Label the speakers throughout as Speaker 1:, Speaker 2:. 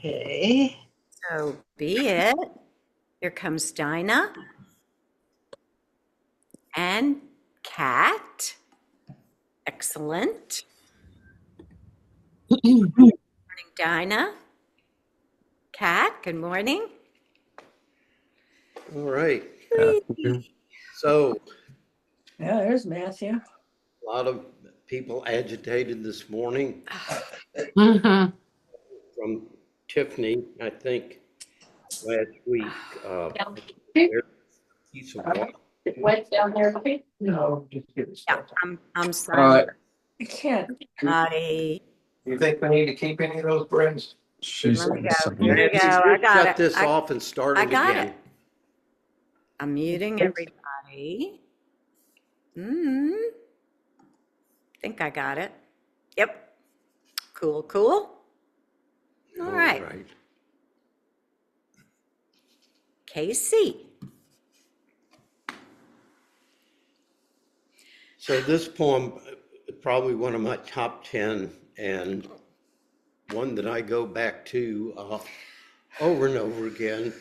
Speaker 1: Okay.
Speaker 2: So be it. Here comes Dinah and Kat. Excellent. Good morning, Dinah. Kat, good morning.
Speaker 3: All right. So,
Speaker 1: Yeah, there's Matthew.
Speaker 3: a lot of people agitated this morning
Speaker 1: Mm-hmm.
Speaker 3: from Tiffany, I think, last week. There's a piece of water.
Speaker 1: Went down there, okay? No, just get it
Speaker 2: Yeah,
Speaker 1: started.
Speaker 2: I'm sorry,
Speaker 1: I can't.
Speaker 2: buddy.
Speaker 4: You think we need to keep any of those breads?
Speaker 2: Let me go. Here we go.
Speaker 3: Nancy,
Speaker 2: I got
Speaker 3: shut
Speaker 2: it.
Speaker 3: this off and start
Speaker 2: I
Speaker 3: it
Speaker 2: got
Speaker 3: again.
Speaker 2: it. I'm muting everybody. Think I got it. Yep. Cool, cool. All right. Casey.
Speaker 3: So this poem is probably one of my top 10 and one that I go back to over and over again,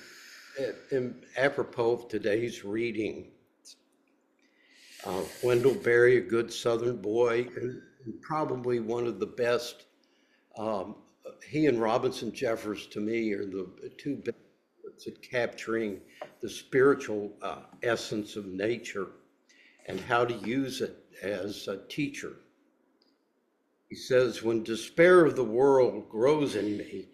Speaker 3: apropos of today's reading. Wendell Barry, a good Southern boy, and probably one of the best. He and Robinson Jeffers, to me, are the two best at capturing the spiritual essence of nature and how to use it as a teacher. He says, when despair of the world grows in me,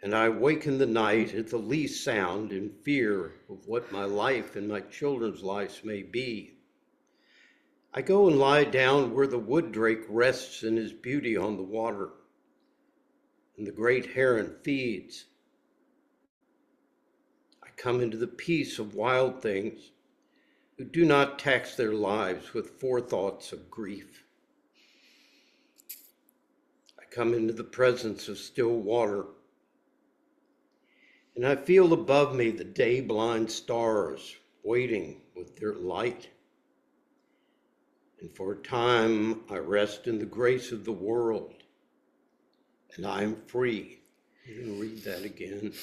Speaker 3: and I waken the night at the least sound in fear of what my life and my children's lives may be, I go and lie down where the wood drake rests in his beauty on the water, and the great heron feeds. I come into the peace of wild things who do not tax their lives with forethoughts of grief. I come into the presence of still water, and I feel above me the day-blind stars waiting with their light. And for a time, I rest in the grace of the world, and I am free. I'm going to read that again.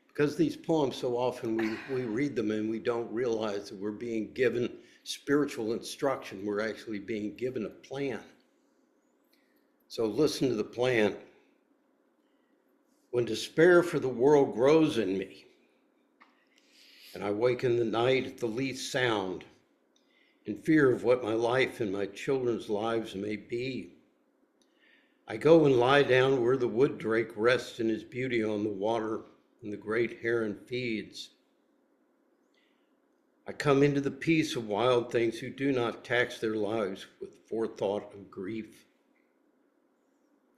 Speaker 3: Because these poems, so often we read them and we don't realize that we're being given spiritual instruction. We're actually being given a plan. So listen to the plan. When despair for the world grows in me, and I waken the night at the least sound, in fear of what my life and my children's lives may be, I go and lie down where the wood drake rests in his beauty on the water, and the great heron feeds. I come into the peace of wild things who do not tax their lives with forethought of grief.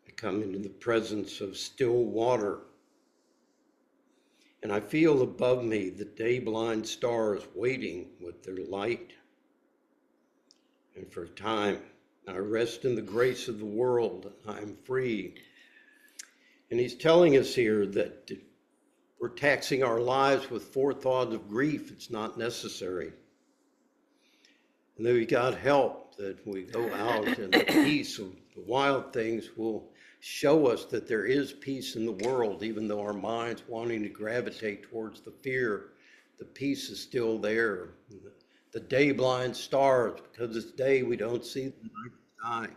Speaker 3: I come into the presence of still water, and I feel above me the day-blind stars waiting with their light. And for a time, I rest in the grace of the world, and I am free. And he's telling us here that we're taxing our lives with forethought of grief. It's not necessary. And that we got help, that we go out and the peace of the wild things will show us that there is peace in the world, even though our minds wanting to gravitate towards the fear, the peace is still there. The day-blind stars, because it's day, we don't see the night sky,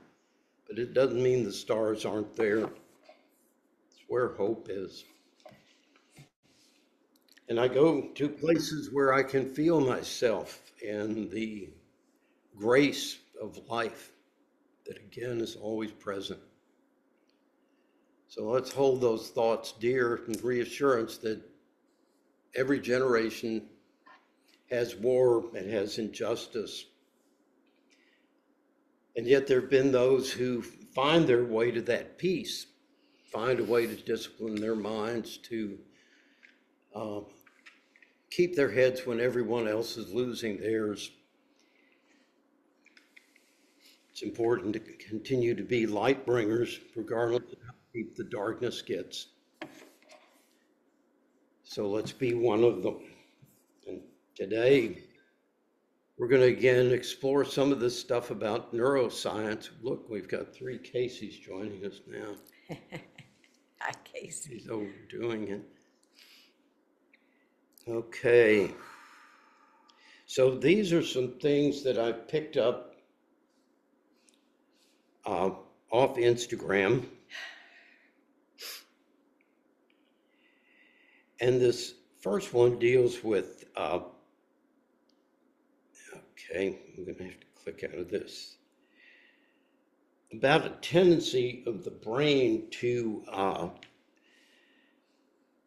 Speaker 3: but it doesn't mean the stars aren't there. It's where hope is. And I go to places where I can feel myself and the grace of life that again is always present. So let's hold those thoughts dear and reassurance that every generation has war and has injustice. And yet there have been those who find their way to that peace, find a way to discipline their minds to keep their heads when everyone else is losing theirs. It's important to continue to be light bringers, regardless of how deep the darkness gets. So let's be one of them. And today, we're going to again explore some of this stuff about neuroscience. Look, we've got 3 Caseys joining us now.
Speaker 2: Casey.
Speaker 3: He's overdoing it. Okay. So these are some things that I've picked up off Instagram. And this first one deals with, okay, I'm going to have to click out of this. About a tendency of the brain to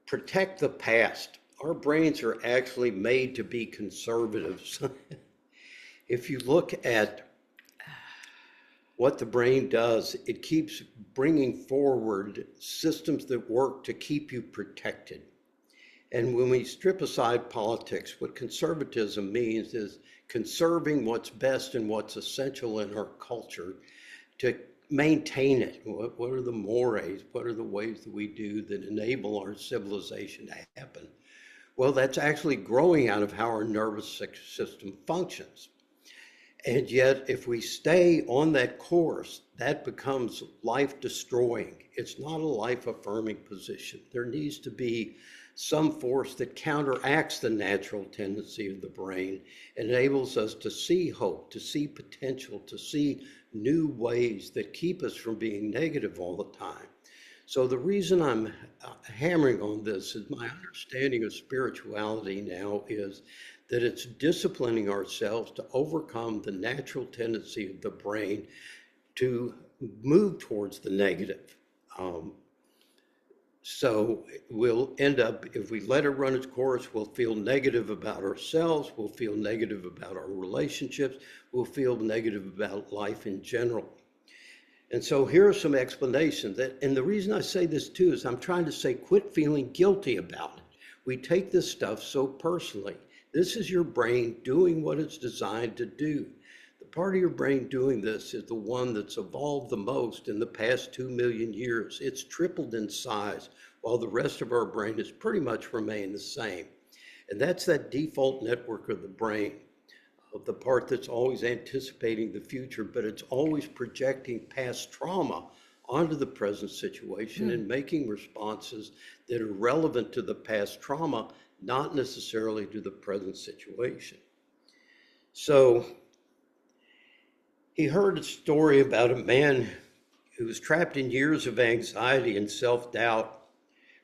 Speaker 3: protect the past. Our brains are actually made to be conservatives. If you look at what the brain does, it keeps bringing forward systems that work to keep you protected. And when we strip aside politics, what conservatism means is conserving what's best and what's essential in our culture to maintain it. What are the mores? What are the ways that we do that enable our civilization to happen? Well, that's actually growing out of how our nervous system functions. And yet, if we stay on that course, that becomes life destroying. It's not a life affirming position. There needs to be some force that counteracts the natural tendency of the brain and enables us to see hope, to see potential, to see new ways that keep us from being negative all the time. So the reason I'm hammering on this is my understanding of spirituality now is that it's disciplining ourselves to overcome the natural tendency of the brain to move towards the negative. So we'll end up, if we let it run its course, we'll feel negative about ourselves, we'll feel negative about our relationships, we'll feel negative about life in general. And so here are some explanations. And the reason I say this too is I'm trying to say quit feeling guilty about it. We take this stuff so personally. This is your brain doing what it's designed to do. The part of your brain doing this is the one that's evolved the most in the past 2 million years. It's tripled in size while the rest of our brain has pretty much remained the same. And that's that default network of the brain, of the part that's always anticipating the future, but it's always projecting past trauma onto the present situation and making responses that are relevant to the past trauma, not necessarily to the present situation. So he heard a story about a man who was trapped in years of anxiety and self-doubt.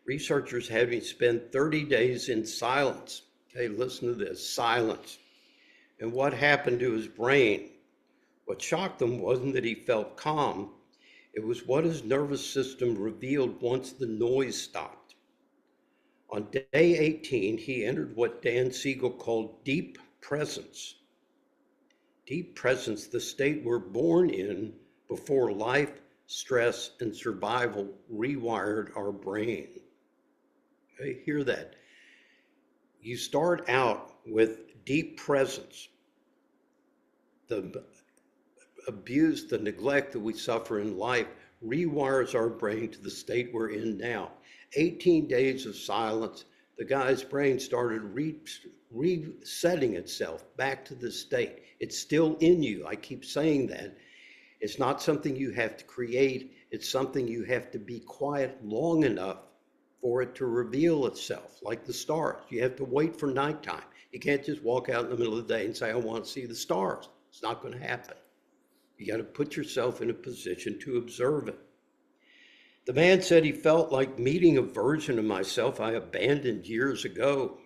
Speaker 3: Researchers had him spend 30 days in silence. Okay, listen to this, silence. And what happened to his brain? What shocked him wasn't that he felt calm, it was what his nervous system revealed once the noise stopped. On day 18, he entered what Dan Siegel called deep presence. Deep presence, the state we're born in before life, stress, and survival rewired our brain. Okay, hear that. You start out with deep presence. The abuse, the neglect that we suffer in life rewires our brain to the state we're in now. 18 days of silence, the guy's brain started resetting itself back to the state. It's still in you. I keep saying that. It's not something you have to create. It's something you have to be quiet long enough for it to reveal itself, like the stars. You have to wait for nighttime. You can't just walk out in the middle of the day and say, I want to see the stars. It's not going to happen. You got to put yourself in a position to observe it. The man said he felt like meeting a version of myself I abandoned years ago.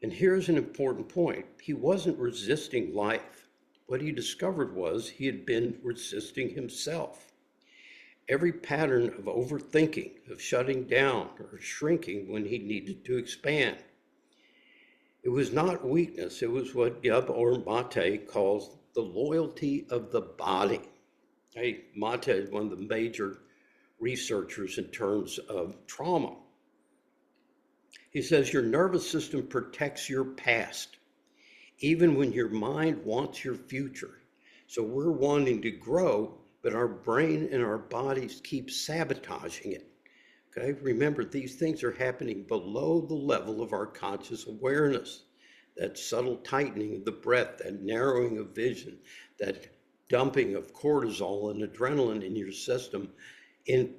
Speaker 3: And here's an important point. He wasn't resisting life. What he discovered was he had been resisting himself. Every pattern of overthinking, of shutting down or shrinking when he needed to expand. It was not weakness. It was what Yub or Mate calls the loyalty of the body. Hey, Mate is one of the major researchers in terms of trauma. He says your nervous system protects your past, even when your mind wants your future. So we're wanting to grow, but our brain and our bodies keep sabotaging it. Okay, remember, these things are happening below the level of our conscious awareness. That subtle tightening of the breath, that narrowing of vision, that dumping of cortisol and adrenaline in your system in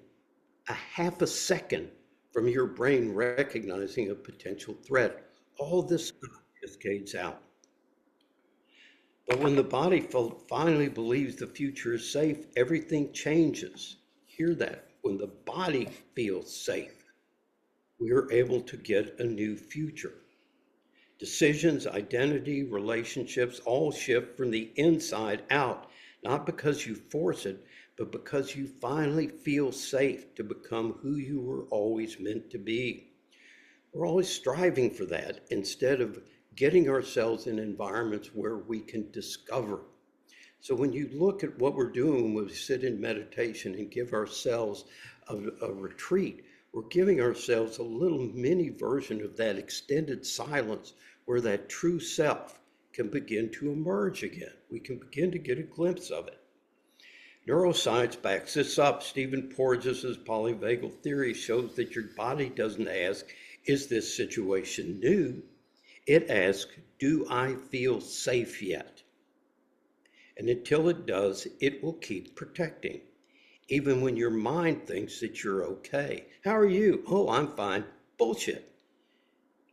Speaker 3: a half a second from your brain recognizing a potential threat. All this stuff cascades out. But when the body finally believes the future is safe, everything changes. Hear that. When the body feels safe, we are able to get a new future. Decisions, identity, relationships all shift from the inside out, not because you force it, but because you finally feel safe to become who you were always meant to be. We're always striving for that instead of getting ourselves in environments where we can discover. So when you look at what we're doing when we sit in meditation and give ourselves a retreat, we're giving ourselves a little mini version of that extended silence where that true self can begin to emerge again. We can begin to get a glimpse of it. Neuroscience backs this up. Stephen Porges' polyvagal theory shows that your body doesn't ask, is this situation new? It asks, do I feel safe yet? And until it does, it will keep protecting, even when your mind thinks that you're okay. How are you? Oh, I'm fine. Bullshit.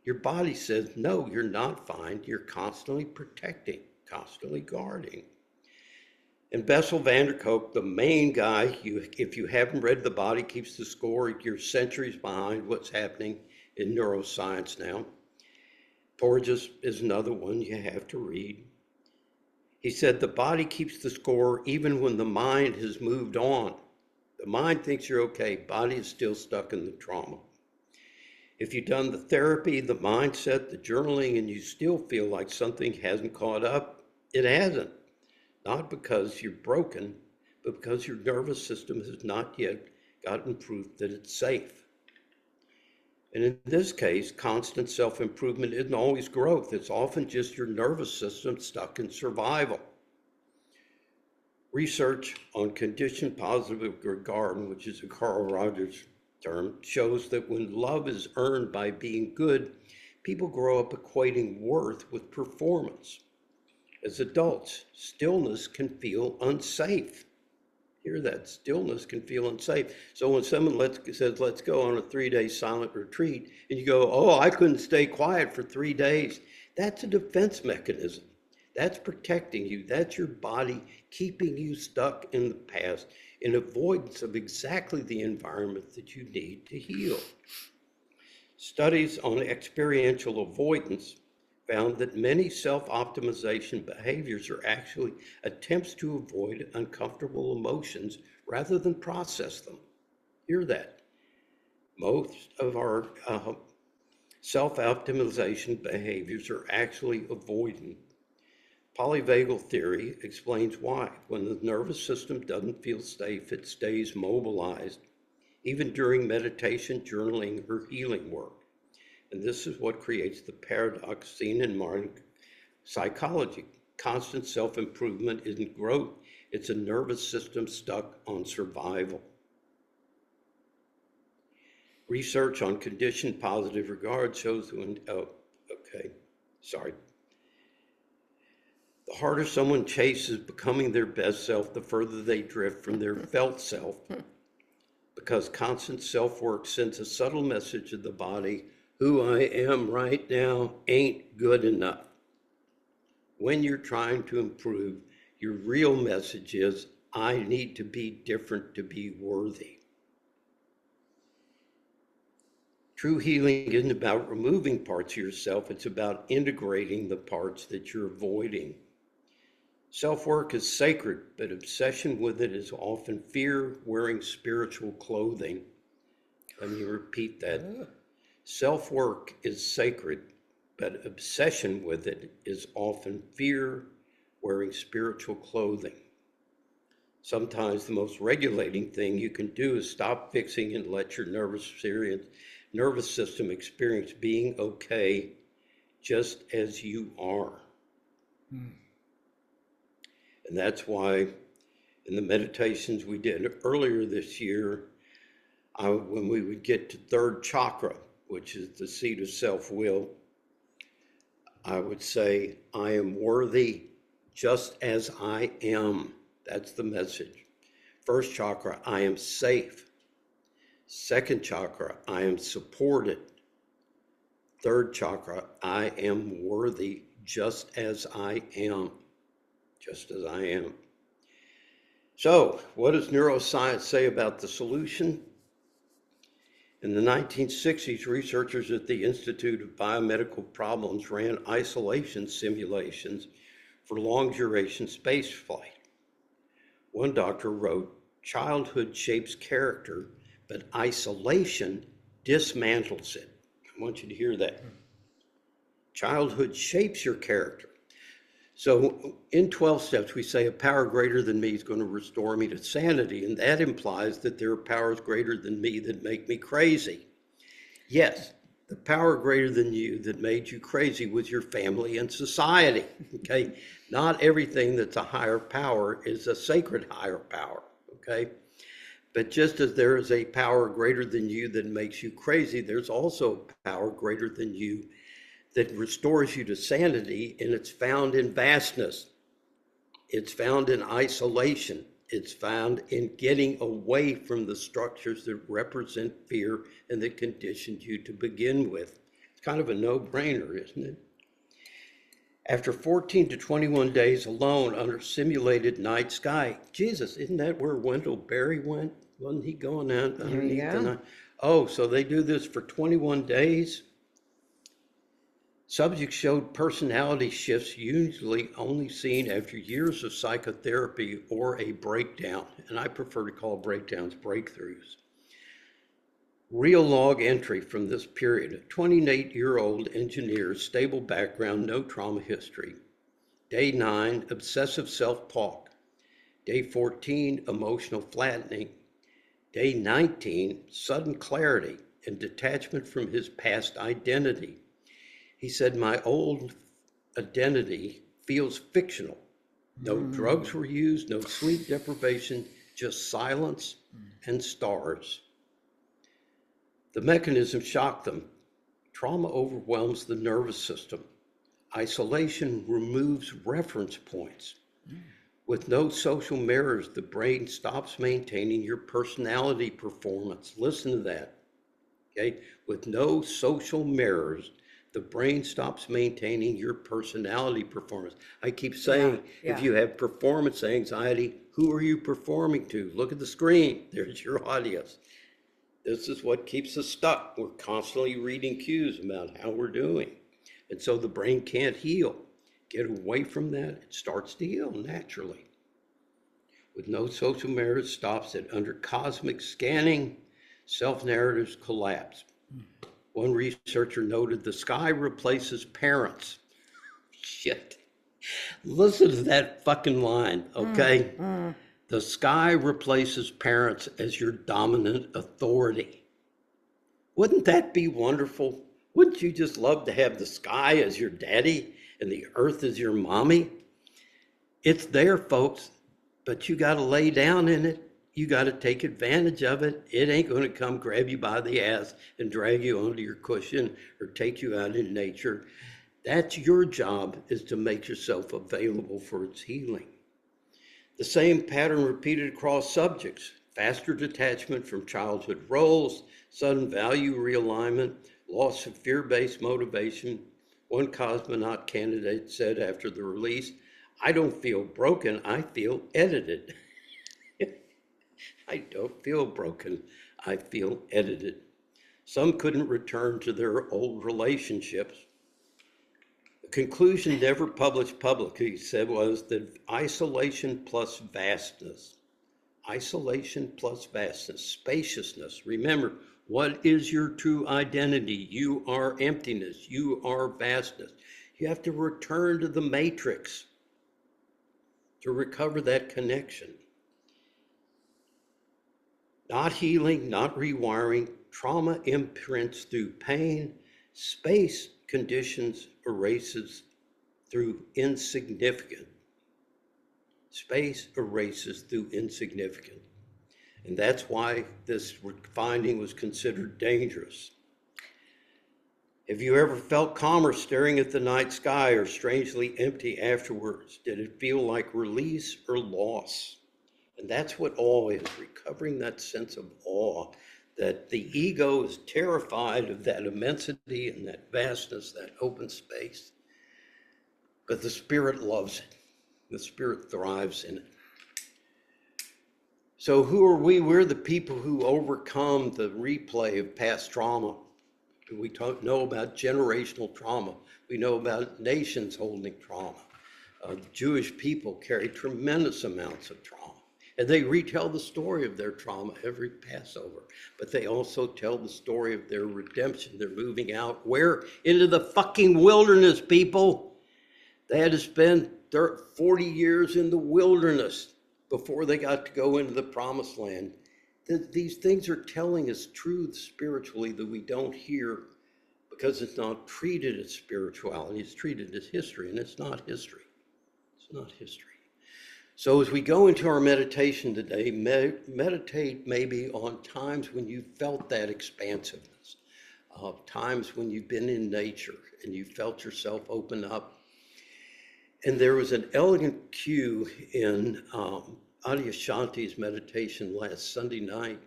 Speaker 3: Your body says, no, you're not fine. You're constantly protecting, constantly guarding. And Bessel van der Kolk, the main guy, if you haven't read The Body Keeps the Score, you're centuries behind what's happening in neuroscience now. Porges is another one you have to read. He said, the body keeps the score even when the mind has moved on. The mind thinks you're okay, body is still stuck in the trauma. If you've done the therapy, the mindset, the journaling, and you still feel like something hasn't caught up, it hasn't. Not because you're broken, but because your nervous system has not yet gotten proof that it's safe. And in this case, constant self-improvement isn't always growth. It's often just your nervous system stuck in survival. Research on conditioned positive regard, which is a Carl Rogers term, shows that when love is earned by being good, people grow up equating worth with performance. As adults, stillness can feel unsafe. Hear that, stillness can feel unsafe. So when someone says, let's go on a 3-day silent retreat, and you go, oh, I couldn't stay quiet for 3 days, that's a defense mechanism. That's protecting you. That's your body keeping you stuck in the past in avoidance of exactly the environment that you need to heal. Studies on experiential avoidance found that many self-optimization behaviors are actually attempts to avoid uncomfortable emotions rather than process them. Hear that. Most of our self-optimization behaviors are actually avoidant. Polyvagal theory explains why. When the nervous system doesn't feel safe, it stays mobilized, even during meditation, journaling, or healing work. And this is what creates the paradox seen in modern psychology. Constant self-improvement isn't growth, it's a nervous system stuck on survival. Research on conditioned positive regard shows when, the harder someone chases becoming their best self, the further they drift from their felt self, because constant self-work sends a subtle message to the body, who I am right now ain't good enough. When you're trying to improve, your real message is, I need to be different to be worthy. True healing isn't about removing parts of yourself, it's about integrating the parts that you're avoiding. Self-work is sacred, but obsession with it is often fear wearing spiritual clothing. Let me repeat that. Self-work is sacred, but obsession with it is often fear wearing spiritual clothing. Sometimes the most regulating thing you can do is stop fixing and let your nervous system experience being okay just as you are. And that's why in the meditations we did earlier this year, when we would get to third chakra, which is the seat of self-will, I would say, I am worthy just as I am. That's the message. First chakra, I am safe. Second chakra, I am supported. Third chakra, I am worthy just as I am. Just as I am. So, what does neuroscience say about the solution? In the 1960s, researchers at the Institute of Biomedical Problems ran isolation simulations for long-duration spaceflight. One doctor wrote, "Childhood shapes character, but isolation dismantles it." I want you to hear that. Childhood shapes your character. So in 12 steps, we say a power greater than me is going to restore me to sanity. And that implies that there are powers greater than me that make me crazy. Yes, the power greater than you that made you crazy was your family and society. Okay. Not everything that's a higher power is a sacred higher power. Okay. But just as there is a power greater than you that makes you crazy, there's also a power greater than you that restores you to sanity, and it's found in vastness. It's found in isolation. It's found in getting away from the structures that represent fear and that conditioned you to begin with. It's kind of a no-brainer, isn't it? After 14 to 21 days alone under simulated night sky, Jesus, isn't that where Wendell Barry went? Wasn't he going out underneath the night? Oh, so they do this for 21 days? Subjects showed personality shifts usually only seen after years of psychotherapy or a breakdown, and I prefer to call breakdowns breakthroughs. Real log entry from this period: a 28-year-old engineer, stable background, no trauma history. Day 9, obsessive self-talk. Day 14, emotional flattening. Day 19, sudden clarity and detachment from his past identity. He said, "My old identity feels fictional. No drugs were used, no sleep deprivation, just silence and stars." The mechanism shocked them. Trauma overwhelms the nervous system. Isolation removes reference points. With no social mirrors, the brain stops maintaining your personality performance. Listen to that. Okay? With no social mirrors, the brain stops maintaining your personality performance. I keep saying, if you have performance anxiety, who are you performing to? Look at the screen. There's your audience. This is what keeps us stuck. We're constantly reading cues about how we're doing. And so the brain can't heal. Get away from that, it starts to heal naturally. With no social mirrors, stops it. Under cosmic scanning, self-narratives collapse. One researcher noted the sky replaces parents. Shit. Listen to that fucking line, okay? The sky replaces parents as your dominant authority. Wouldn't that be wonderful? Wouldn't you just love to have the sky as your daddy and the earth as your mommy? It's there, folks, but you got to lay down in it. You got to take advantage of it. It ain't going to come grab you by the ass and drag you onto your cushion or take you out in nature. That's your job, is to make yourself available for its healing. The same pattern repeated across subjects: faster detachment from childhood roles, sudden value realignment, loss of fear-based motivation. One cosmonaut candidate said after the release, "I don't feel broken, I feel edited." I don't feel broken, I feel edited. Some couldn't return to their old relationships. The conclusion, never published publicly, he said, was that isolation plus vastness, spaciousness. Remember, what is your true identity? You are emptiness, you are vastness. You have to return to the matrix to recover that connection. Not healing, not rewiring. Trauma imprints through pain. Space conditions erases through insignificant. Space erases through insignificant. And that's why this finding was considered dangerous. Have you ever felt calmer staring at the night sky or strangely empty afterwards? Did it feel like release or loss? And that's what awe is, recovering that sense of awe that the ego is terrified of that immensity and that vastness, that open space. But the spirit loves it. The spirit thrives in it. So who are we? We're the people who overcome the replay of past trauma. We know about generational trauma. We know about nations holding trauma. The Jewish people carry tremendous amounts of trauma. And they retell the story of their trauma every Passover. But they also tell the story of their redemption. They're moving out where? Into the fucking wilderness, people. They had to spend 40 years in the wilderness before they got to go into the promised land. These things are telling us truths spiritually that we don't hear because it's not treated as spirituality. It's treated as history, and it's not history. It's not history. So as we go into our meditation today, meditate maybe on times when you felt that expansiveness, times when you've been in nature and you felt yourself open up. And there was an elegant cue in Adyashanti's meditation last Sunday night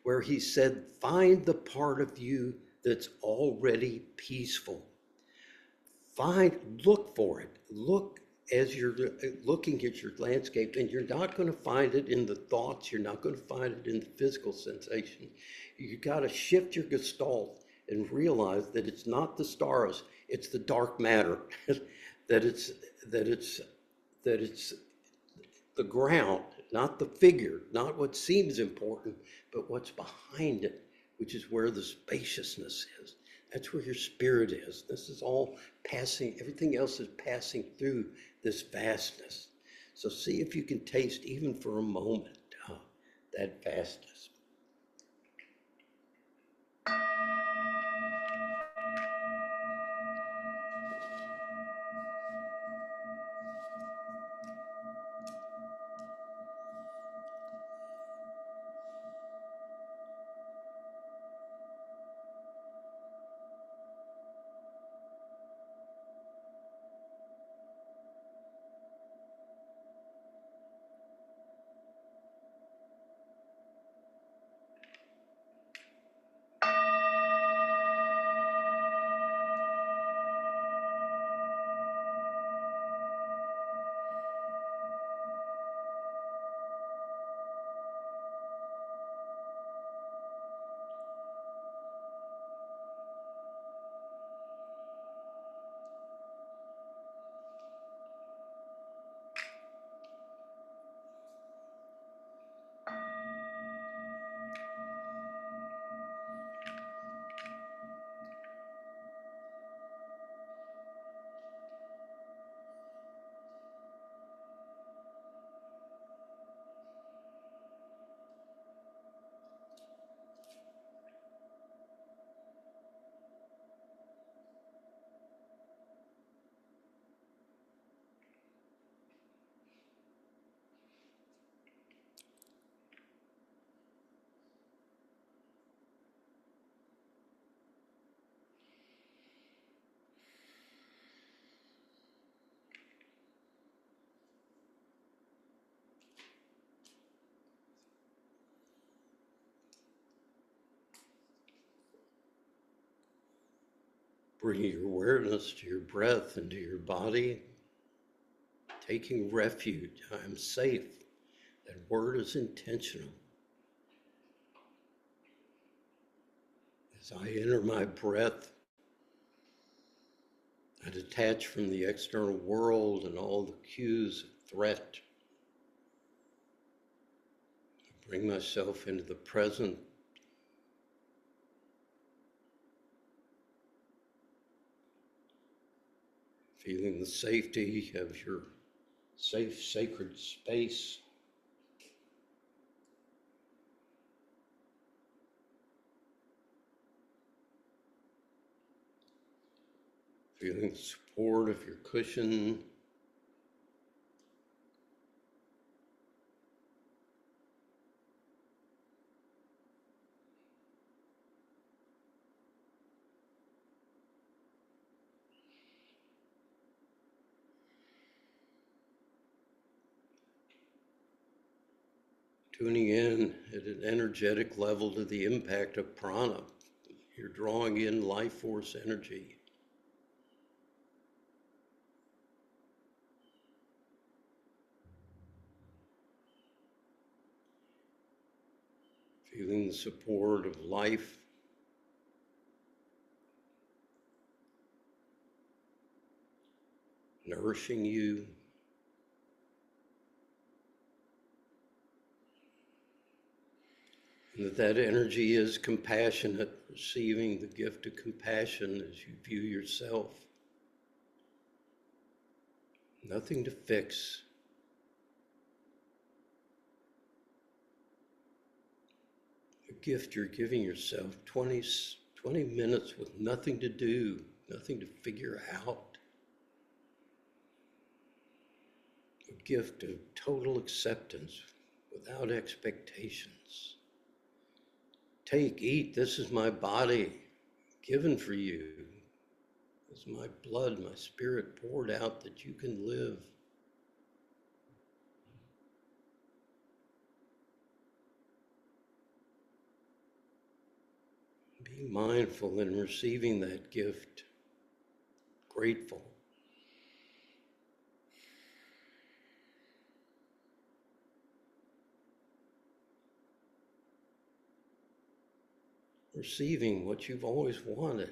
Speaker 3: where he said, find the part of you that's already peaceful. Look for it. Look as you're looking at your landscape, and you're not going to find it in the thoughts. You're not going to find it in the physical sensation. You got to shift your gestalt and realize that it's not the stars, it's the dark matter, that it's the ground, not the figure, not what seems important, but what's behind it, which is where the spaciousness is. That's where your spirit is. This is all passing, everything else is passing through this vastness. So see if you can taste, even for a moment, that vastness. Bringing your awareness to your breath and to your body, taking refuge. I'm safe. That word is intentional. As I enter my breath, I detach from the external world and all the cues of threat. I bring myself into the present. Feeling the safety of your safe, sacred space. Feeling the support of your cushion. tuning in at an energetic level to the impact of prana. You're drawing in life force energy. Feeling the support of life nourishing you. And that energy is compassionate, receiving the gift of compassion as you view yourself. Nothing to fix. A gift you're giving yourself, 20 minutes with nothing to do, nothing to figure out. A gift of total acceptance without expectations. Take, eat, this is my body given for you. This is my blood, my spirit poured out that you can live. Be mindful in receiving that gift, grateful. Receiving what you've always wanted.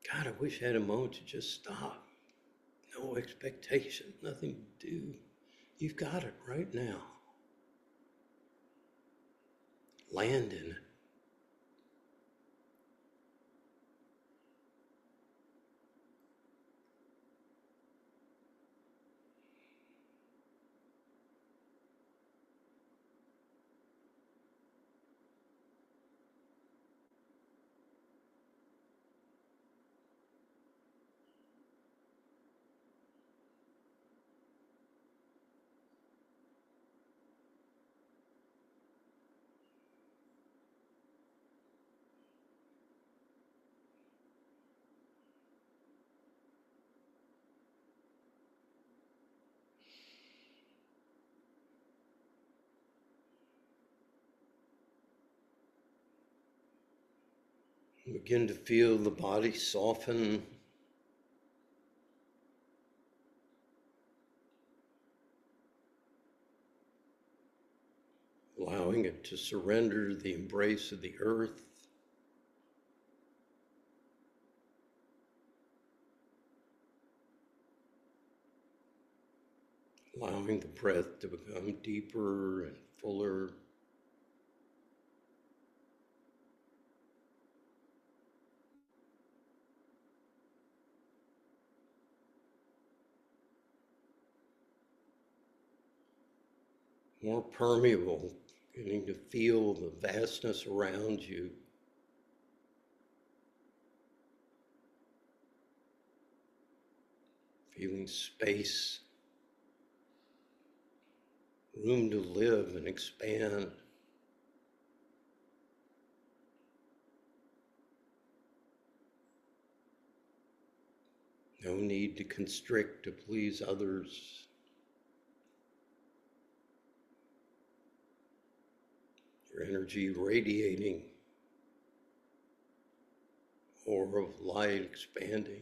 Speaker 3: God, I wish I had a moment to just stop. No expectation, nothing to do. You've got it right now. Land in it. Begin to feel the body soften. Allowing it to surrender to the embrace of the earth. Allowing the breath to become deeper and fuller. More permeable, beginning to feel the vastness around you. Feeling space, room to live and expand. No need to constrict to please others. Your energy radiating, aura of light expanding.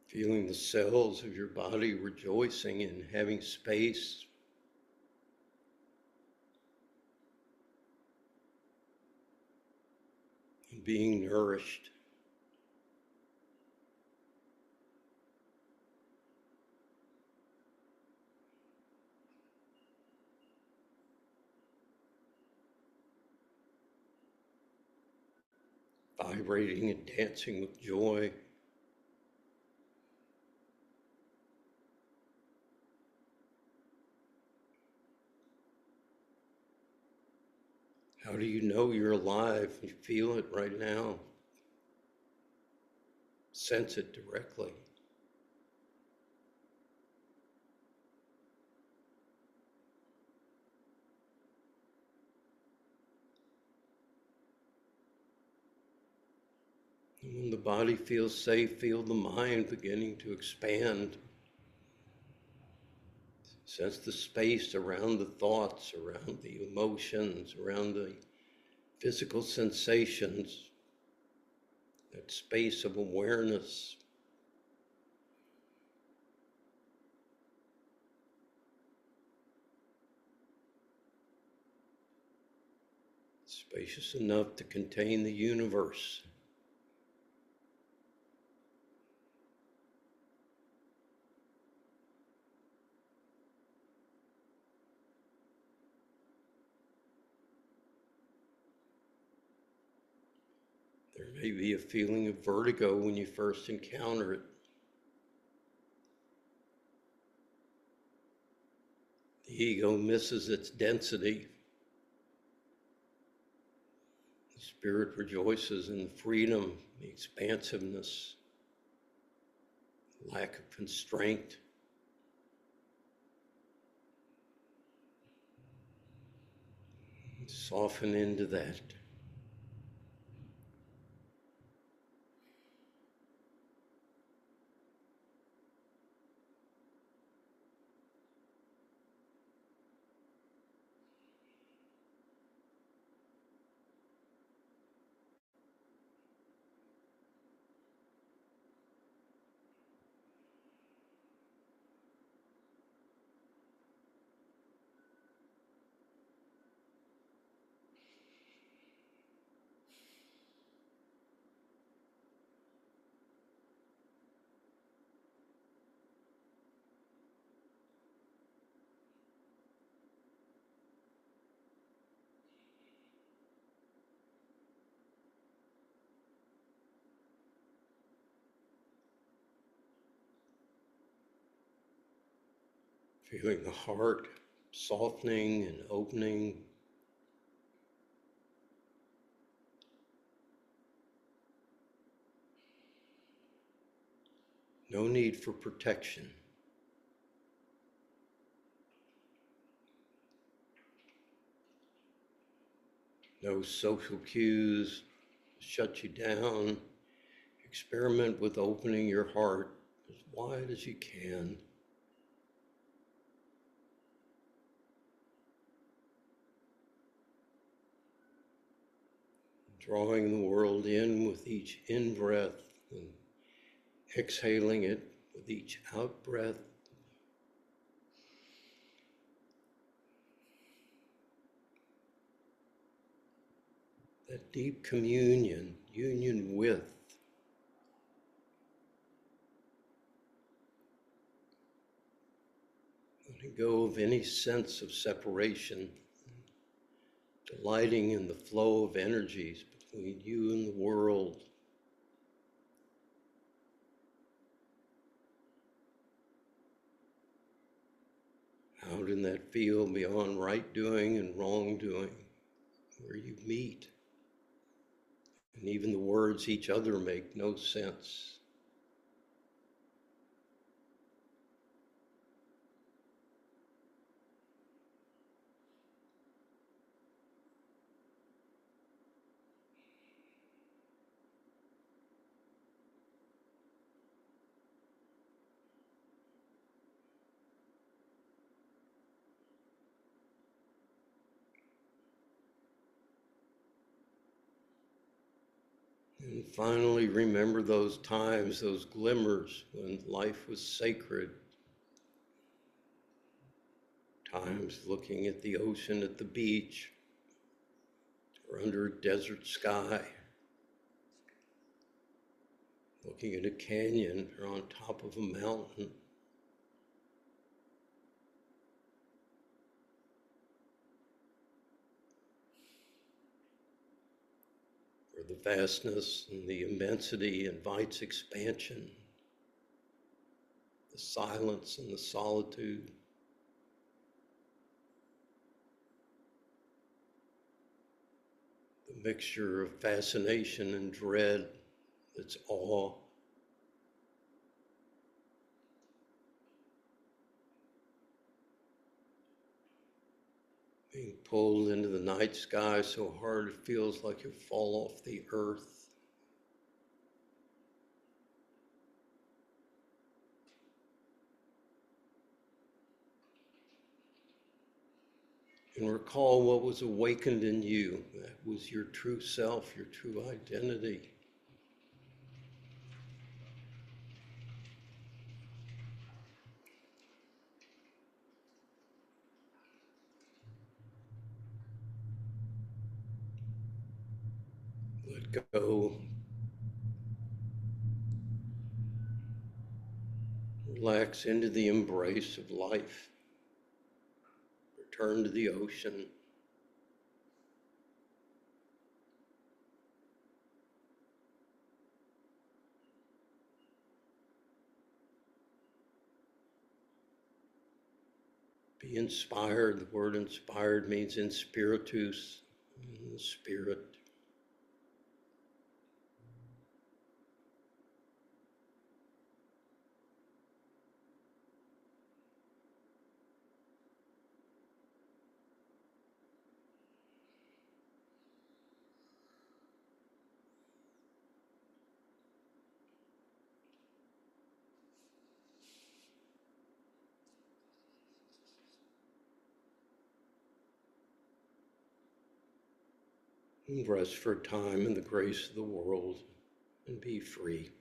Speaker 3: Feeling the cells of your body rejoicing in having space. And being nourished. vibrating and dancing with joy. How do you know you're alive? You feel it right now. Sense it directly. And when the body feels safe, feel the mind beginning to expand. Sense the space around the thoughts, around the emotions, around the physical sensations, that space of awareness. Spacious enough to contain the universe. There may be a feeling of vertigo when you first encounter it. The ego misses its density. The spirit rejoices in the freedom, the expansiveness, lack of constraint. Soften into that. Feeling the heart softening and opening. No need for protection. No social cues shut you down. Experiment with opening your heart as wide as you can. Drawing the world in with each in-breath and exhaling it with each out-breath. That deep communion, union with, letting go of any sense of separation, delighting in the flow of energies between you and the world. Out in that field beyond right doing and wrong doing, where you meet, and even the words each other make no sense. And finally, remember those times, those glimmers when life was sacred. Times looking at the ocean at the beach or under a desert sky. Looking at a canyon or on top of a mountain. Or For the vastness and the immensity invites expansion, the silence and the solitude. The mixture of fascination and dread, that's awe. Being pulled into the night sky so hard it feels like you fall off the earth. And recall what was awakened in you. That was your true self, your true identity. Let go. Relax into the embrace of life. Return to the ocean. Be inspired. The word inspired means in spiritus, in the spirit. And rest for time in the grace of the world and be free.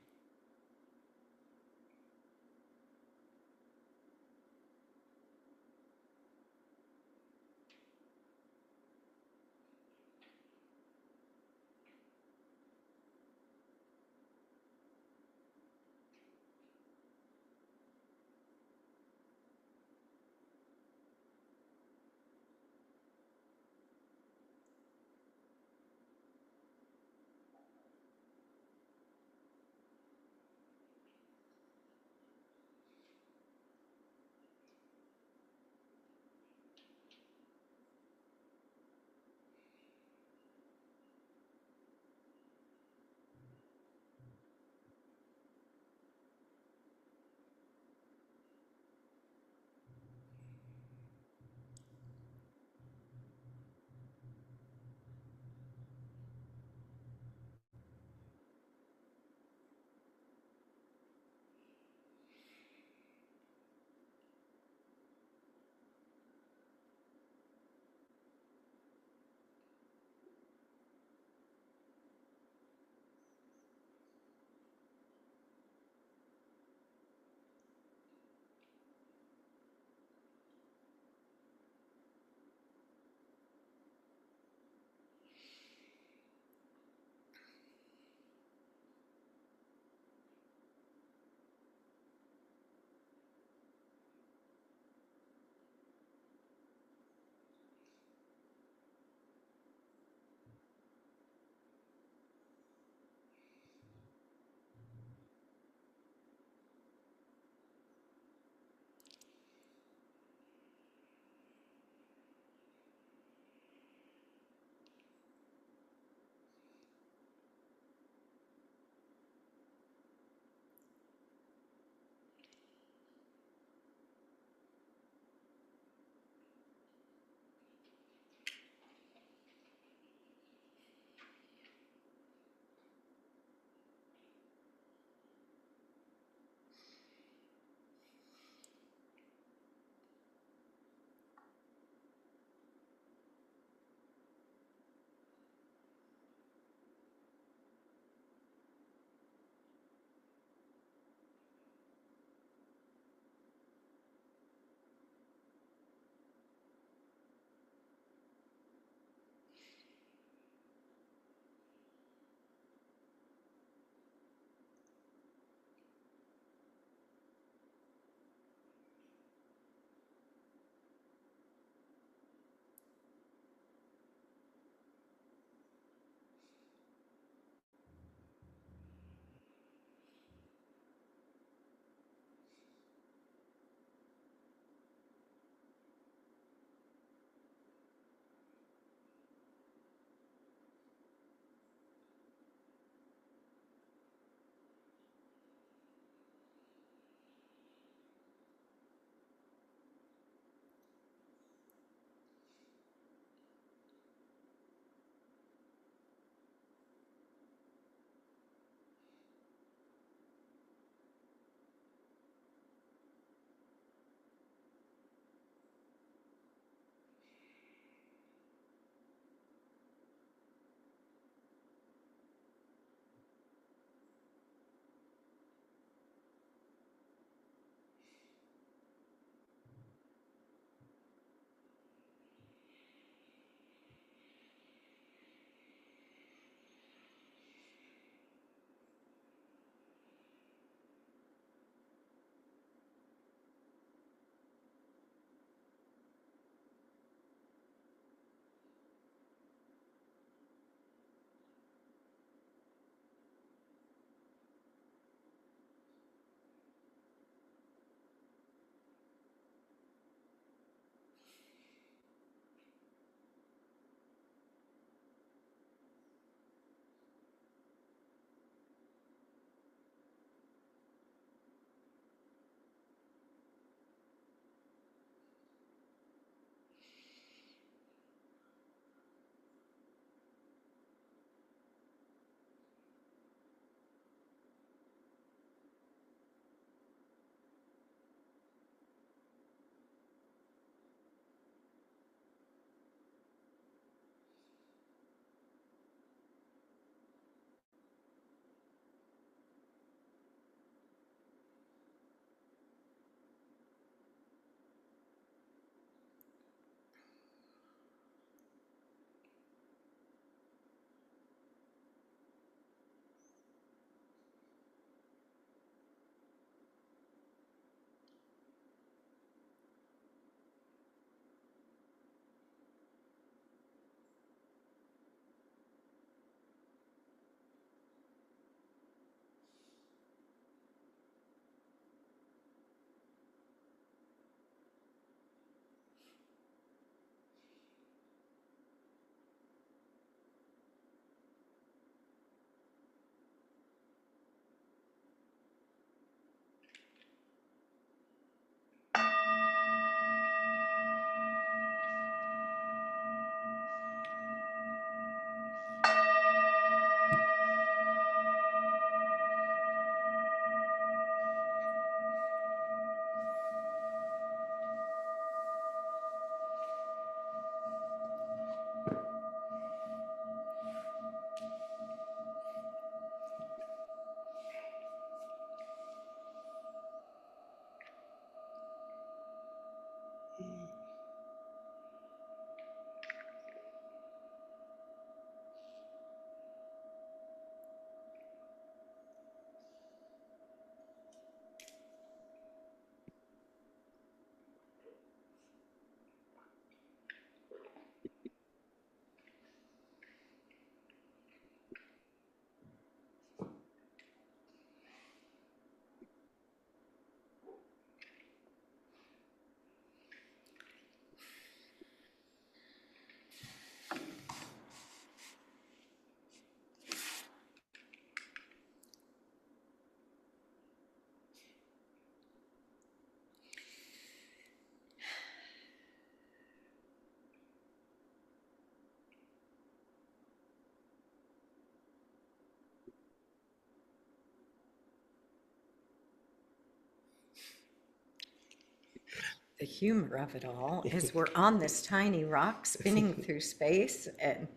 Speaker 2: the humor of it all is we're on this tiny rock spinning through space and,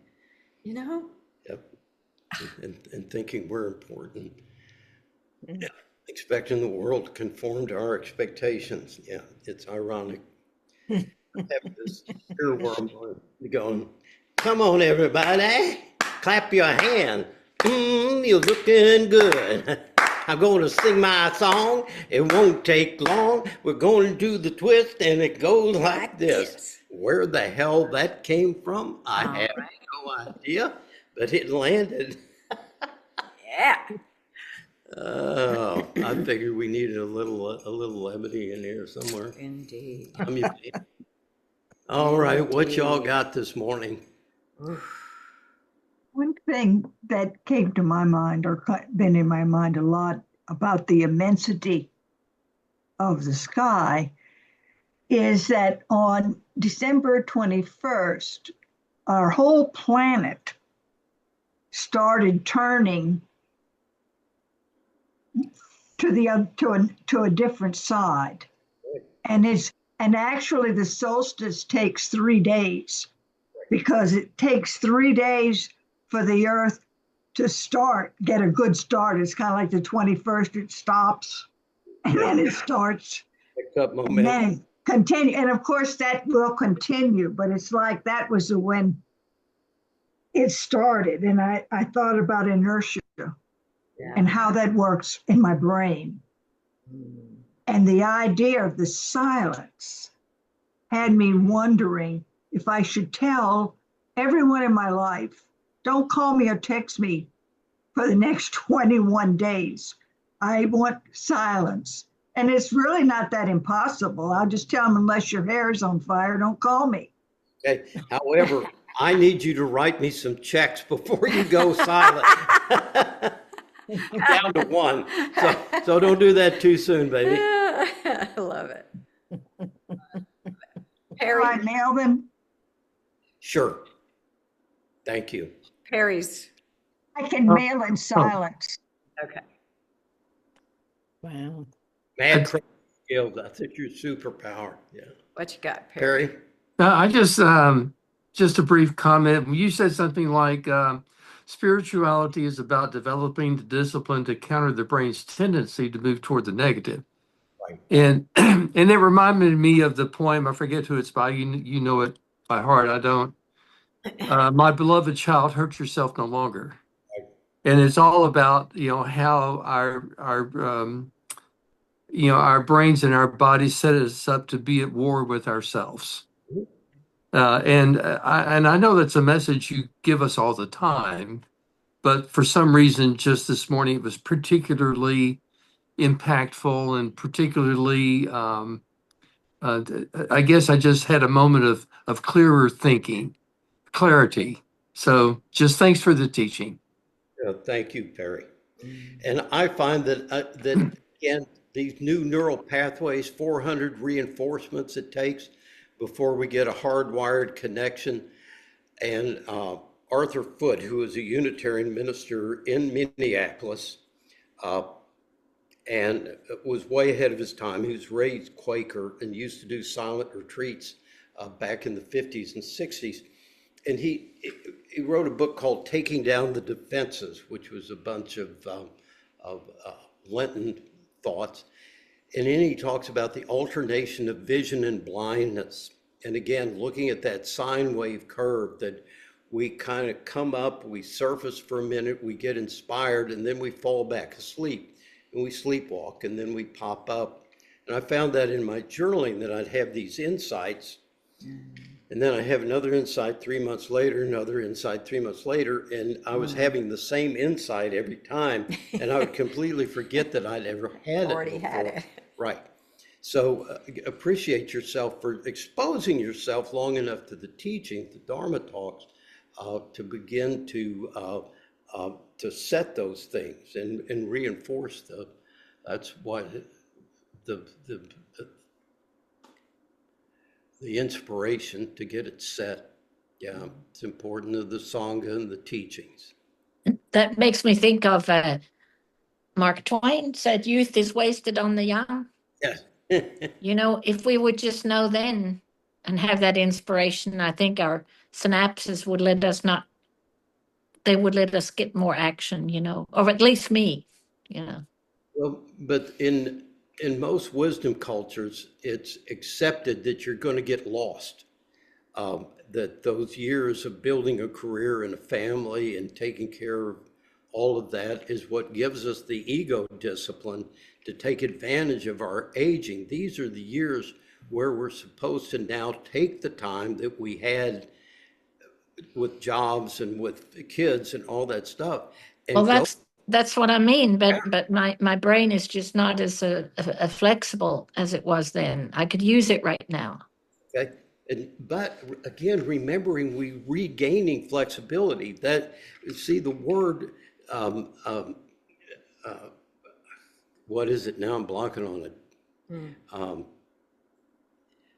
Speaker 2: you know,
Speaker 3: Yep. And thinking we're important. Yeah. Expecting the world to conform to our expectations. Yeah, it's ironic. I have this here where I'm going, come on, everybody, clap your hand. You're looking good. I'm going to sing my song. It won't take long. We're going to do the twist, and it goes like this. Where the hell that came from, I have no idea, but it landed.
Speaker 2: Yeah.
Speaker 3: Oh, I figured we needed a little levity in here somewhere.
Speaker 2: Indeed.
Speaker 3: All right, what y'all got this morning?
Speaker 5: One thing that came to my mind, or been in my mind a lot, about the immensity of the sky is that on December 21st, our whole planet started turning to a different side. And actually the solstice takes 3 days, because it takes 3 days for the earth to get a good start. It's kind of like the 21st, it stops and then it starts.
Speaker 3: Pick up momentum.
Speaker 5: And then continue. And of course that will continue, but it's like that was when it started. And I thought about inertia and how that works in my brain. And the idea of the silence had me wondering if I should tell everyone in my life, don't call me or text me for the next 21 days. I want silence. And it's really not that impossible. I'll just tell them, unless your hair is on fire, don't call me.
Speaker 3: Okay. However, I need you to write me some checks before you go silent. I'm down to one. So don't do that too soon, baby.
Speaker 2: I love it.
Speaker 5: All right, Melvin.
Speaker 3: Sure. Thank you.
Speaker 2: Perry's.
Speaker 5: I can mail in silence.
Speaker 2: Okay.
Speaker 1: Wow.
Speaker 3: Mad skills. That's your superpower. Yeah.
Speaker 2: What you got, Perry?
Speaker 3: Perry?
Speaker 6: I just a brief comment. You said something like spirituality is about developing the discipline to counter the brain's tendency to move toward the negative.
Speaker 3: Right.
Speaker 6: And and it reminded me of the poem. I forget who it's by. You know it by heart. I don't. My beloved child, hurt yourself no longer.
Speaker 3: Right.
Speaker 6: And it's all about how our brains and our bodies set us up to be at war with ourselves. And I know that's a message you give us all the time, but for some reason, just this morning, it was particularly impactful and particularly, I guess I just had a moment of clearer thinking, clarity. So just thanks for the teaching.
Speaker 3: Thank you, Perry. And I find that again, these new neural pathways, 400 reinforcements it takes before we get a hardwired connection. And Arthur Foote, who is a Unitarian minister in Minneapolis, and was way ahead of his time. He was raised Quaker and used to do silent retreats back in the 50s and 60s. And he wrote a book called Taking Down the Defenses, which was a bunch of Lenten thoughts. And then he talks about the alternation of vision and blindness. And again, looking at that sine wave curve that we kind of come up, we surface for a minute, we get inspired, and then we fall back asleep and we sleepwalk, and then we pop up. And I found that in my journaling that I'd have these insights, and then I have another insight 3 months later, another insight 3 months later, and I was having the same insight every time, and I would completely forget that I'd ever had
Speaker 2: Already had it.
Speaker 3: Right. So appreciate yourself for exposing yourself long enough to the teaching, the Dharma talks, to begin to set those things and reinforce that's why the inspiration to get it set. Yeah, it's important of the Sangha and the teachings.
Speaker 1: That makes me think of Mark Twain said, "Youth is wasted on the young."
Speaker 3: Yes.
Speaker 1: You know, if we would just know then and have that inspiration, I think our synapses would let us not, they would let us get more action, you know, or at least me, you know.
Speaker 3: Well, but in most wisdom cultures, it's accepted that you're going to get lost. That those years of building a career and a family and taking care of all of that is what gives us the ego discipline to take advantage of our aging. These are the years where we're supposed to now take the time that we had with jobs and with kids and all that stuff
Speaker 1: Well,
Speaker 3: and go.
Speaker 1: that's what I mean, but my brain is just not as a flexible as it was then. I could use it right now.
Speaker 3: Okay. But again, remembering we regaining flexibility, that, see the word, um, um, what is it now? I'm blocking on it. Um,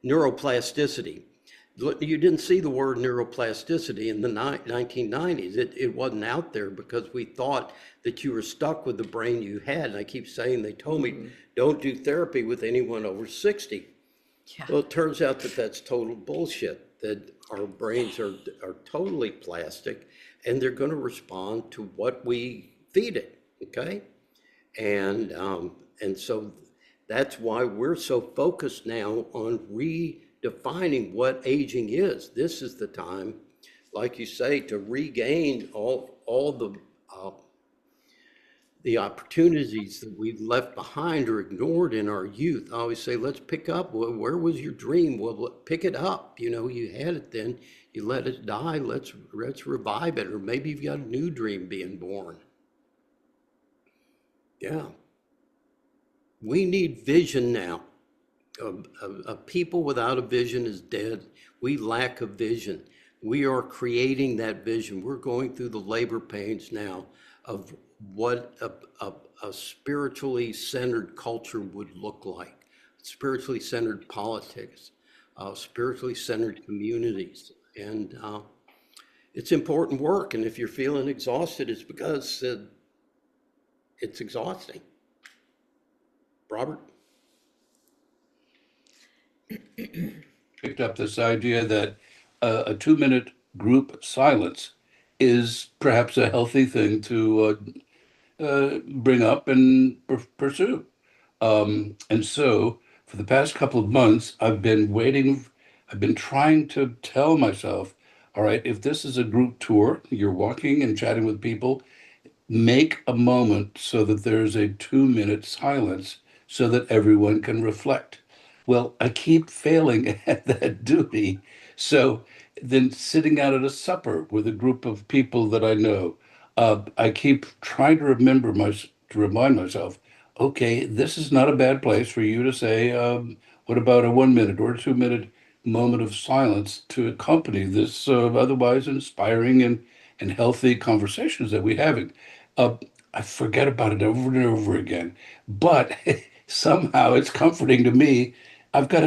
Speaker 3: neuroplasticity. You didn't see the word neuroplasticity in the 1990s. It wasn't out there because we thought that you were stuck with the brain you had. And I keep saying, they told me, don't do therapy with anyone over 60.
Speaker 2: Yeah.
Speaker 3: Well, it turns out that that's total bullshit, that our brains are totally plastic and they're going to respond to what we feed it. Okay. And so that's why we're so focused now on redefining what aging is. This is the time, like you say, to regain all the opportunities that we've left behind or ignored in our youth. I always say, let's pick up. Well, where was your dream? Well, pick it up. You know, you had it then. You let it die. Let's revive it. Or maybe you've got a new dream being born. Yeah. We need vision now. A people without a vision is dead. We lack a vision. We are creating that vision. We're going through the labor pains now of what a spiritually centered culture would look like, spiritually centered politics, spiritually centered communities. And it's important work. And if you're feeling exhausted, it's because it's exhausting. Robert?
Speaker 7: Picked up this idea that a 2 minute group silence is perhaps a healthy thing to bring up and pursue. And so for the past couple of months, I've been waiting, I've been trying to tell myself, all right, if this is a group tour, you're walking and chatting with people, make a moment so that there's a 2 minute silence so that everyone can reflect. Well, I keep failing at that duty. So then sitting out at a supper with a group of people that I know, I keep trying to to remind myself, okay, this is not a bad place for you to say, what about a 1 minute or a 2 minute moment of silence to accompany this otherwise inspiring and healthy conversations that we're having. Uh, I forget about it over and over again, but somehow it's comforting to me. I've got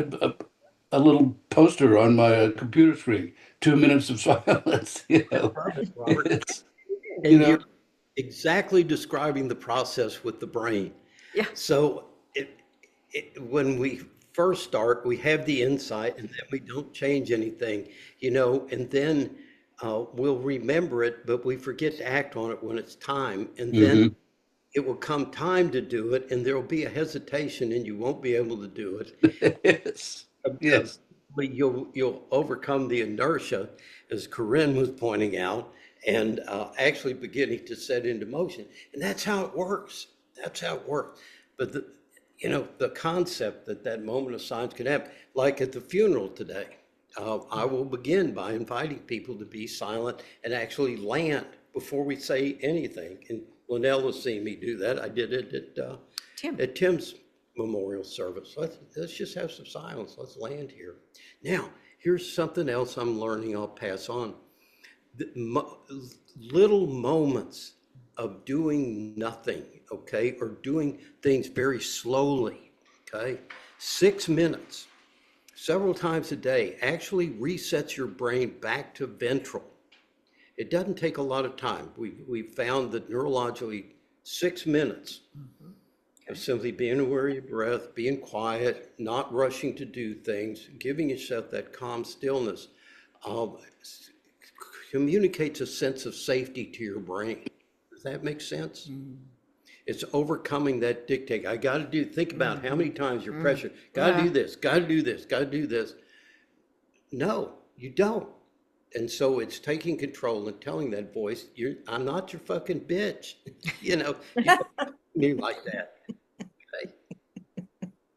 Speaker 7: a little poster on my computer screen, 2 minutes of silence.
Speaker 3: Perfect, Robert.
Speaker 7: It's, you
Speaker 3: And
Speaker 7: know,
Speaker 3: you're exactly describing the process with the brain.
Speaker 2: Yeah.
Speaker 3: So when we first start, we have the insight and then we don't change anything, and then we'll remember it, but we forget to act on it when it's time. And then
Speaker 7: mhm.
Speaker 3: it will come time to do it and there will be a hesitation and you won't be able to do it.
Speaker 7: Yes, yes.
Speaker 3: But you'll overcome the inertia, as Corinne was pointing out, and actually beginning to set into motion. And that's how it works. That's how it works. But the concept that moment of silence can happen, like at the funeral today, I will begin by inviting people to be silent and actually land before we say anything. And Linnell has seen me do that. I did it at Tim's memorial service. Let's just have some silence. Let's land here. Now, here's something else I'm learning. I'll pass on. Little moments of doing nothing, okay, or doing things very slowly, okay. 6 minutes, several times a day, actually resets your brain back to ventral. It doesn't take a lot of time. We found that neurologically 6 minutes of simply being aware of your breath, being quiet, not rushing to do things, giving yourself that calm stillness, um, communicates a sense of safety to your brain. Does that make sense? It's overcoming that dictate. I got to do, think about how many times you're pressured, got to do this, got to do this, got to do this. No, you don't. And so it's taking control and telling that voice, I'm not your fucking bitch. You don't know me like that. Okay?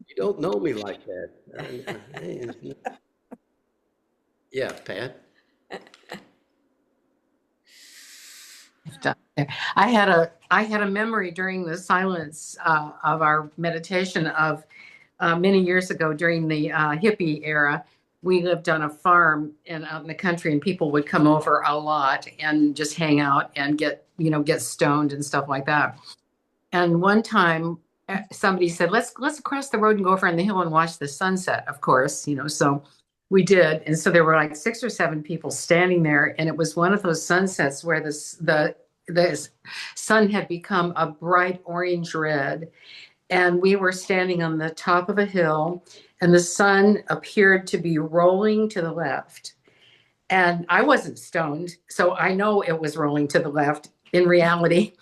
Speaker 3: You don't know me like that. Yeah, Pat.
Speaker 8: I had a memory during the silence of our meditation of many years ago during the hippie era. We lived on a farm out in the country, and people would come over a lot and just hang out and get stoned and stuff like that. And one time, somebody said, "Let's cross the road and go over on the hill and watch the sunset." Of course, so we did, and so there were like 6 or 7 people standing there, and it was one of those sunsets where the sun had become a bright orange red, and we were standing on the top of a hill, and the sun appeared to be rolling to the left. And I wasn't stoned, so I know it was rolling to the left in reality.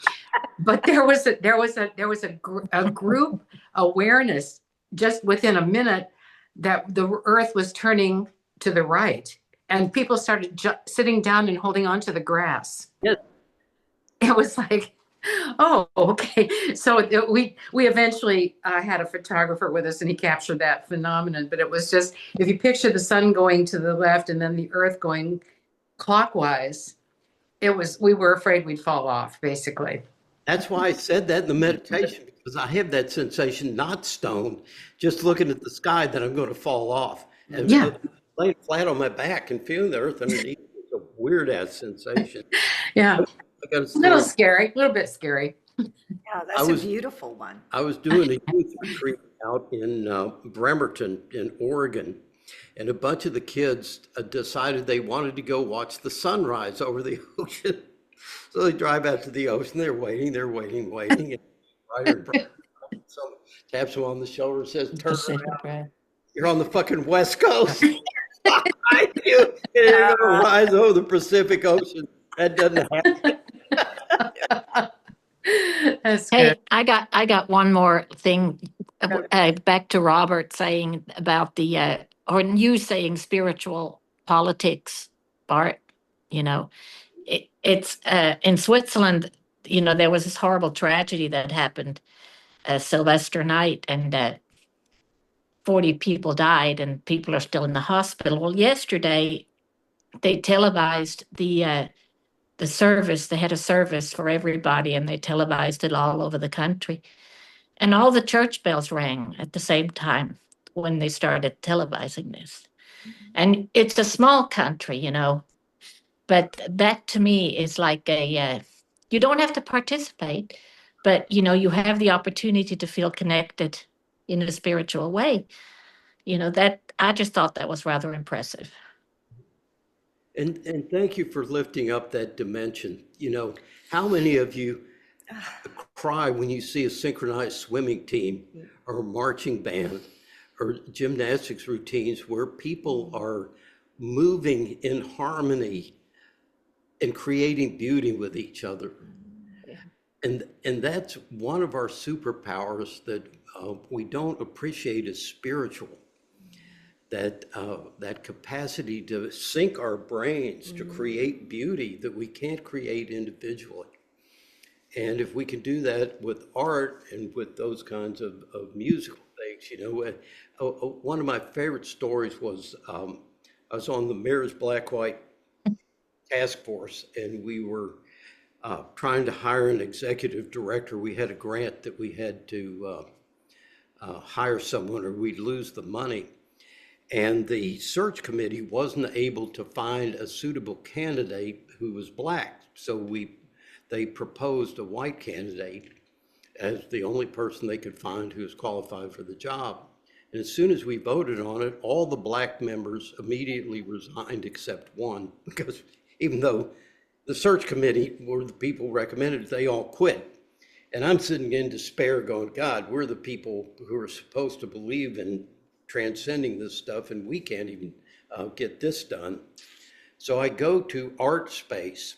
Speaker 8: But there was a group awareness just within a minute that the earth was turning to the right, and people started sitting down and holding on to the grass.
Speaker 3: Yes.
Speaker 8: It was like, oh, okay. So we eventually had a photographer with us, and he captured that phenomenon. But it was just, if you picture the sun going to the left and then the earth going clockwise, we were afraid we'd fall off, basically.
Speaker 3: That's why I said that in the meditation, because I have that sensation, not stoned, just looking at the sky, that I'm going to fall off. And laying flat on my back and feeling the earth underneath is a weird ass sensation.
Speaker 8: Yeah.
Speaker 3: A
Speaker 8: little scary, a little bit scary.
Speaker 2: Yeah, that's a beautiful one.
Speaker 3: I was doing a youth retreat out in Bremerton in Oregon, and a bunch of the kids decided they wanted to go watch the sunrise over the ocean. So they drive out to the ocean, they're waiting, and brighter and brighter. Someone taps them on the shoulder and says, "Turn around. You're on the fucking West Coast." You're going to rise over the Pacific Ocean. That doesn't happen.
Speaker 8: That's
Speaker 1: Hey,
Speaker 8: good.
Speaker 1: I got one more thing back to Robert saying about or you saying spiritual politics, Bart. It's in Switzerland. There was this horrible tragedy that happened Sylvester night, and 40 people died, and people are still in the hospital. Well, yesterday they televised the service. They had a service for everybody, and they televised it all over the country. And all the church bells rang at the same time when they started televising this. And it's a small country, but that to me is like you don't have to participate, but you have the opportunity to feel connected in a spiritual way. That I just thought that was rather impressive.
Speaker 3: And thank you for lifting up that dimension. How many of you cry when you see a synchronized swimming team or a marching band or gymnastics routines where people are moving in harmony and creating beauty with each other? And that's one of our superpowers that we don't appreciate as spiritual. That capacity to sync our brains to create beauty that we can't create individually. And if we can do that with art and with those kinds of musical things, one of my favorite stories was I was on the Mayor's Black-White Task Force, and we were trying to hire an executive director. We had a grant that we had to hire someone or we'd lose the money. And the search committee wasn't able to find a suitable candidate who was Black. So they proposed a white candidate as the only person they could find who was qualified for the job. And as soon as we voted on it, all the Black members immediately resigned except one, because even though the search committee were the people recommended, they all quit. And I'm sitting in despair going, God, we're the people who are supposed to believe in transcending this stuff, and we can't even get this done. So I go to Art Space,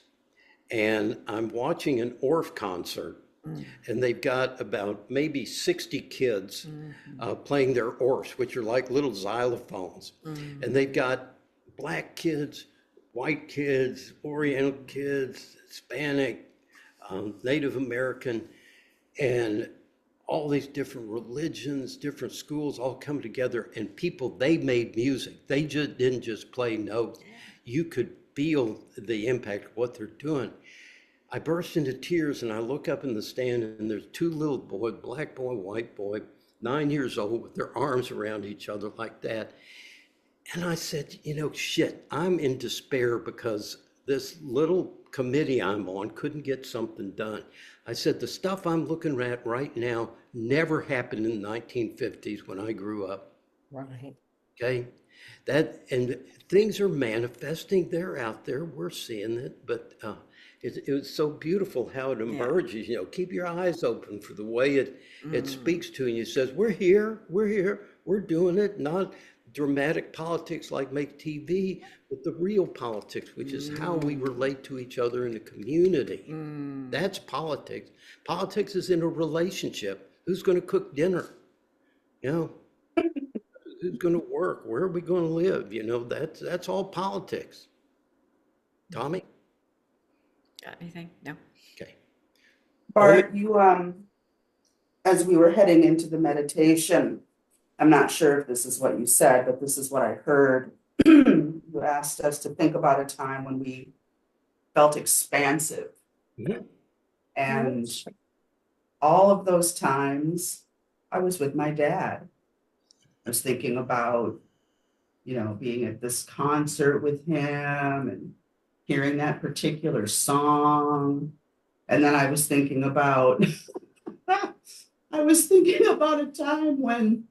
Speaker 3: and I'm watching an Orff concert, and they've got about maybe 60 kids playing their Orffs, which are like little xylophones. And they've got black kids, white kids, Oriental kids, Hispanic, Native American, and all these different religions, different schools all come together, and people, they made music. They just didn't just play notes. You could feel the impact of what they're doing. I burst into tears, and I look up in the stand, and there's two little boys, black boy, white boy, 9 years old, with their arms around each other like that. And I said, you know, shit, I'm in despair because this little committee I'm on couldn't get something done. I said, the stuff I'm looking at right now never happened in the 1950s when I grew up.
Speaker 2: Right.
Speaker 3: Okay. And things are manifesting. They're out there. We're seeing it. But it was so beautiful how it emerges. You know, keep your eyes open for the way it speaks to you. It says, we're here, we're doing it. Not dramatic politics like make TV, but the real politics, which is how we relate to each other in the community. That's politics. Politics is in a relationship. Who's going to cook dinner? You know, who's going to work? Where are we going to live? You know, that's all politics. Tommy?
Speaker 2: Got anything? No.
Speaker 3: Okay.
Speaker 9: Bart, you, as we were heading into the meditation, I'm not sure if this is what you said, but this is what I heard. You asked us to think about a time when we felt expansive. And all of those times, I was with my dad. I was thinking about, you know, being at this concert with him and hearing that particular song. And then I was thinking about, a time when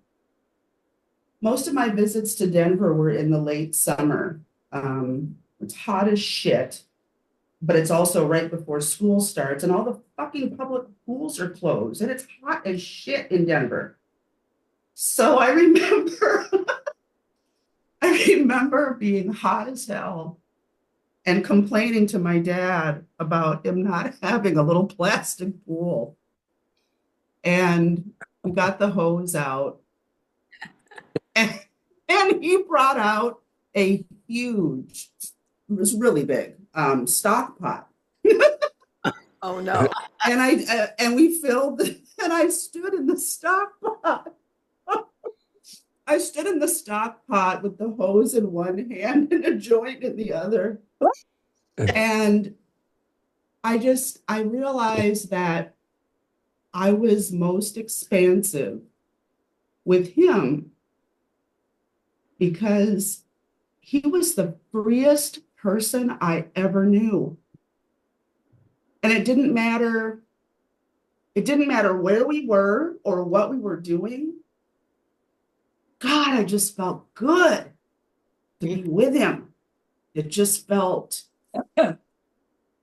Speaker 9: most of my visits to Denver were in the late summer. It's hot as shit, but it's also right before school starts and all the fucking public pools are closed and it's hot as shit in Denver. So I remember being hot as hell and complaining to my dad about him not having a little plastic pool. And we got the hose out and he brought out a huge, it was really big, stock pot.
Speaker 2: Oh no.
Speaker 9: And we filled, and I stood in the stock pot. I stood in the stock pot with the hose in one hand and a joint in the other. And I realized that I was most expansive with him because he was the freest person I ever knew. And it didn't matter where we were or what we were doing. God, I just felt good to be with him. It just felt,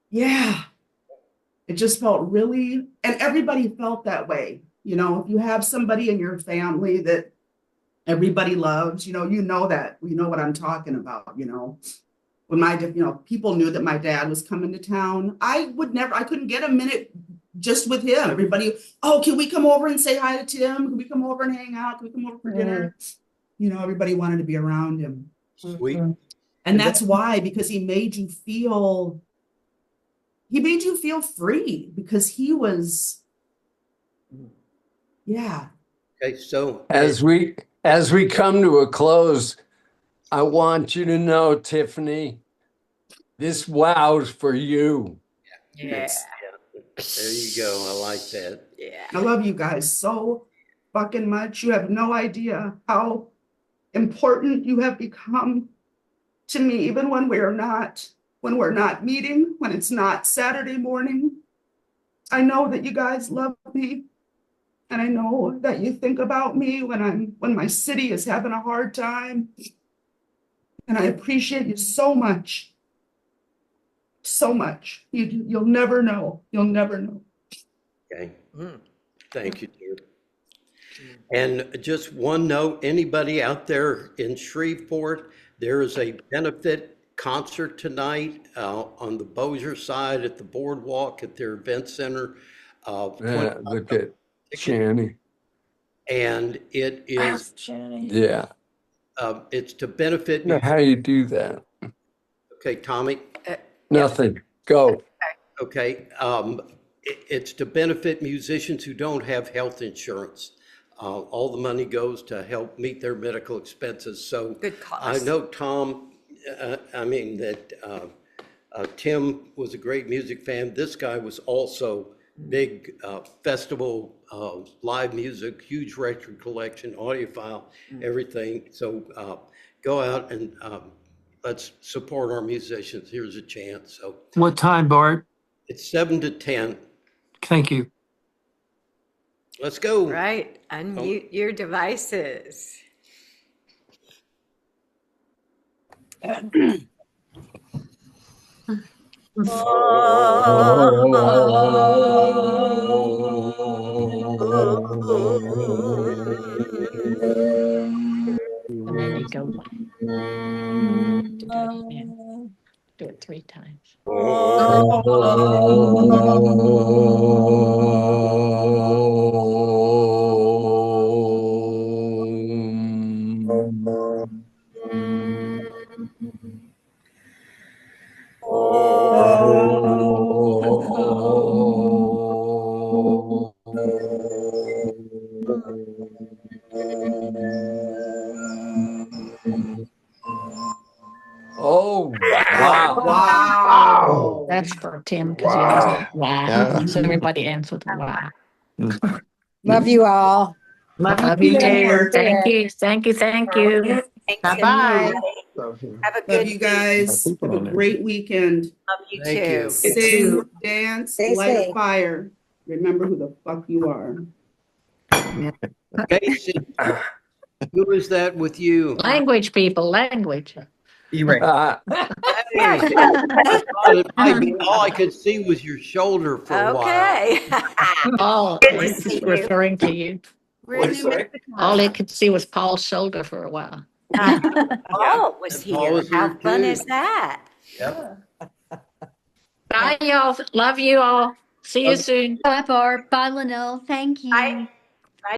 Speaker 9: yeah, it just felt really, and everybody felt that way. You know, if you have somebody in your family that everybody loves, you know that, you know what I'm talking about, you know. When people knew that my dad was coming to town, I couldn't get a minute just with him. Everybody, oh, can we come over and say hi to Tim? Can we come over and hang out? Can we come over for dinner? You know, everybody wanted to be around him.
Speaker 3: Sweet.
Speaker 9: And that's why, because he made you feel free because he was, yeah.
Speaker 3: Okay, so
Speaker 10: As we come to a close, I want you to know, Tiffany, this wow's for you.
Speaker 2: Yeah.
Speaker 3: there you go. I like that.
Speaker 2: Yeah.
Speaker 9: I love you guys so fucking much. You have no idea how important you have become to me, even when we're not meeting, when it's not Saturday morning. I know that you guys love me. And I know that you think about me when my city is having a hard time. And I appreciate you so much. So much. You'll never know. You'll never know.
Speaker 3: Okay. Thank you, dear. And just one note, anybody out there in Shreveport, there is a benefit concert tonight on the Bossier side at the boardwalk at their event center.
Speaker 10: Yeah, look at
Speaker 3: ticket,
Speaker 10: Shanny.
Speaker 3: and it is
Speaker 10: Yeah.
Speaker 3: it's to benefit.
Speaker 10: Now, how you do that?
Speaker 3: Okay, Tommy.
Speaker 10: Nothing. Go.
Speaker 3: Okay. It's to benefit musicians who don't have health insurance. All the money goes to help meet their medical expenses. So
Speaker 2: Good cause.
Speaker 3: I know Tom, Tim was a great music fan. This guy was also big festival, live music, huge record collection, audiophile, everything. So go out and let's support our musicians. Here's a chance. So
Speaker 6: What time, Bart?
Speaker 3: it's 7 to 10.
Speaker 6: Thank you.
Speaker 3: Let's go.
Speaker 2: Right. Unmute your devices.
Speaker 1: And then you go to do it again. Do it 3 times.
Speaker 10: Oh, wow.
Speaker 9: Wow.
Speaker 1: That's for Tim because he always said wow.
Speaker 11: Yeah.
Speaker 1: So everybody ends with wow.
Speaker 12: Love you all.
Speaker 1: Love you too.
Speaker 12: Take care.
Speaker 1: Thank you. Thank you. Thank you.
Speaker 2: Thanks,
Speaker 8: Bye-bye.
Speaker 2: everybody. Have a good
Speaker 9: Love you guys. Have a great weekend.
Speaker 2: Love you
Speaker 3: Thank
Speaker 2: too.
Speaker 3: you.
Speaker 9: Sing, dance,
Speaker 12: Stay
Speaker 9: light a
Speaker 12: safe.
Speaker 9: fire. Remember who the fuck you are.
Speaker 3: Casey, who is that with you?
Speaker 1: Language, people. Language.
Speaker 3: Hey, all I could see was your shoulder for a while.
Speaker 2: Okay.
Speaker 1: Paul
Speaker 2: Good to
Speaker 1: is
Speaker 2: see you.
Speaker 1: referring to you.
Speaker 2: We're in New Mexico.
Speaker 1: All he could see was Paul's shoulder for a while.
Speaker 2: Paul was
Speaker 3: And Paul
Speaker 2: here.
Speaker 3: was
Speaker 2: How
Speaker 3: here
Speaker 2: fun
Speaker 3: too.
Speaker 2: is that?
Speaker 1: Bye, y'all. Love you all. See you soon.
Speaker 13: Bye, Barb. Bye, Linnell. Thank you.
Speaker 2: Bye.